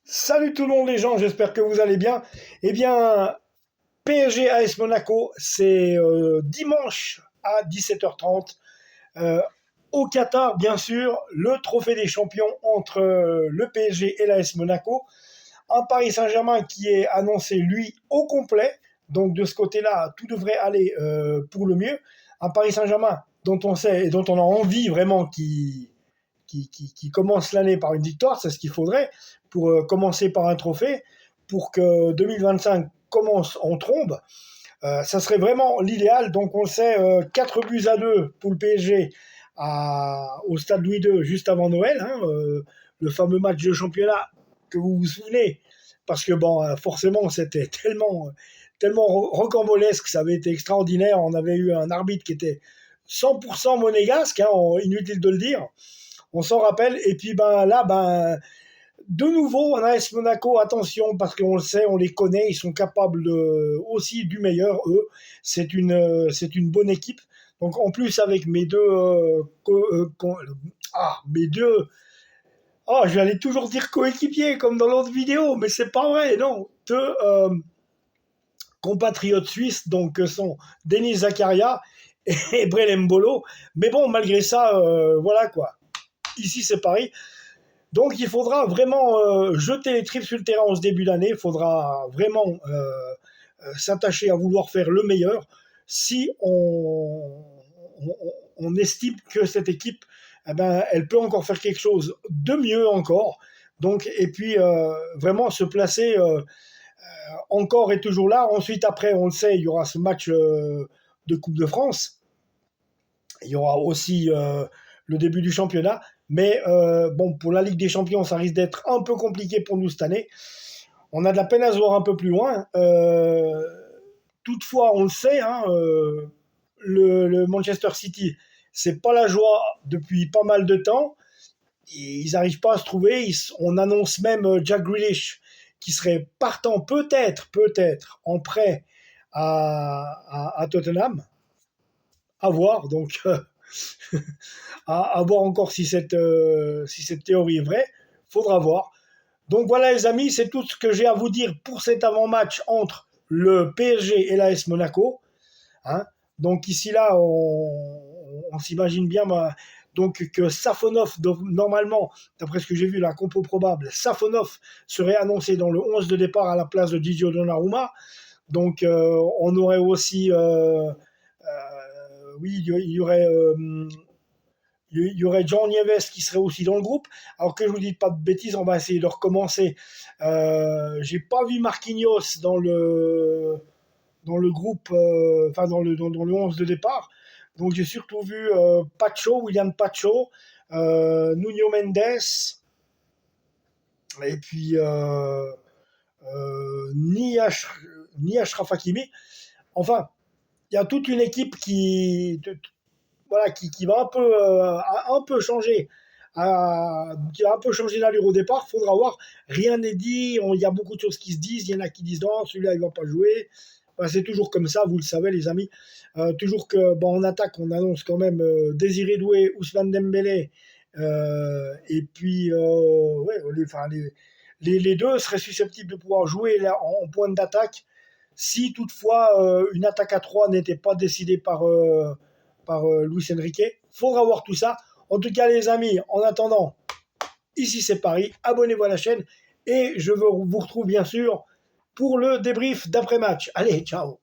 Salut tout le monde les gens, j'espère que vous allez bien. Eh bien, PSG AS Monaco, c'est dimanche à 17h30 euh, au Qatar, bien sûr, le trophée des champions entre le PSG et l'AS Monaco. Un Paris Saint-Germain qui est annoncé, lui, au complet. Donc de ce côté-là, tout devrait aller pour le mieux. Un Paris Saint-Germain dont on sait et dont on a envie vraiment qui commence l'année par une victoire, c'est ce qu'il faudrait pour commencer par un trophée, pour que 2025 commence en trombe. Ça serait vraiment l'idéal. Donc on le sait, 4 buts à 2 pour le PSG au stade Louis II juste avant Noël, hein, le fameux match de championnat que vous vous souvenez, parce que bon, forcément c'était tellement rocambolesque, ça avait été extraordinaire. On avait eu un arbitre qui était 100% monégasque, hein, inutile de le dire. On s'en rappelle. Et puis de nouveau, en AS Monaco, attention, parce qu'on le sait, on les connaît, ils sont capables aussi du meilleur, eux. C'est une bonne équipe. Donc en plus, avec mes deux, je vais aller toujours dire coéquipiers, comme dans l'autre vidéo, mais c'est pas vrai, non. Deux compatriotes suisses, donc que sont Denis Zakaria et Brelem Mbolo. Mais bon, malgré ça, voilà quoi. Ici, c'est Paris. Donc, il faudra vraiment jeter les tripes sur le terrain en ce début d'année. Il faudra vraiment s'attacher à vouloir faire le meilleur si on estime que cette équipe, elle peut encore faire quelque chose de mieux encore. Donc, et puis, vraiment se placer encore et toujours là. Ensuite, après, on le sait, il y aura ce match de Coupe de France. Il y aura aussi le début du championnat. Mais bon, pour la Ligue des Champions, ça risque d'être un peu compliqué pour nous cette année. On a de la peine à se voir un peu plus loin. Toutefois, on le sait, hein, le Manchester City, c'est pas la joie depuis pas mal de temps. Ils n'arrivent pas à se trouver. On annonce même Jack Grealish qui serait partant peut-être en prêt à Tottenham. À voir. Donc, à voir encore si cette théorie est vraie. Faudra voir. Donc voilà les amis, c'est tout ce que j'ai à vous dire pour cet avant-match entre le PSG et l'AS Monaco. Hein. Donc ici là, on s'imagine bien donc que Safonov, normalement, d'après ce que j'ai vu, la compo probable, Safonov serait annoncé dans le 11 de départ à la place de Gigio Donnarumma. Donc on aurait aussi, oui, il y aurait Jean Nieves qui serait aussi dans le groupe. Alors que je vous dis pas de bêtises, on va essayer de recommencer. J'ai pas vu Marquinhos dans le groupe, dans le 11 de départ. Donc j'ai surtout vu William Pacho, Nuno Mendes, et puis ni Achraf Hakimi. Enfin, il y a toute une équipe qui va un peu changer, qui va un peu changer d'allure au départ. Faudra voir. Rien n'est dit. Il y a beaucoup de choses qui se disent. Il y en a qui disent non, celui-là il va pas jouer. C'est toujours comme ça, vous le savez les amis. Toujours que en attaque, on annonce quand même Désiré Doué, Ousmane Dembélé, et puis ouais, les deux seraient susceptibles de pouvoir jouer là, en point d'attaque si toutefois une attaque à 3 n'était pas décidée par Luis Enrique. Faudra voir tout ça. En tout cas, les amis, en attendant, ici c'est Paris. Abonnez-vous à la chaîne et je vous retrouve bien sûr pour le débrief d'après-match. Allez, ciao.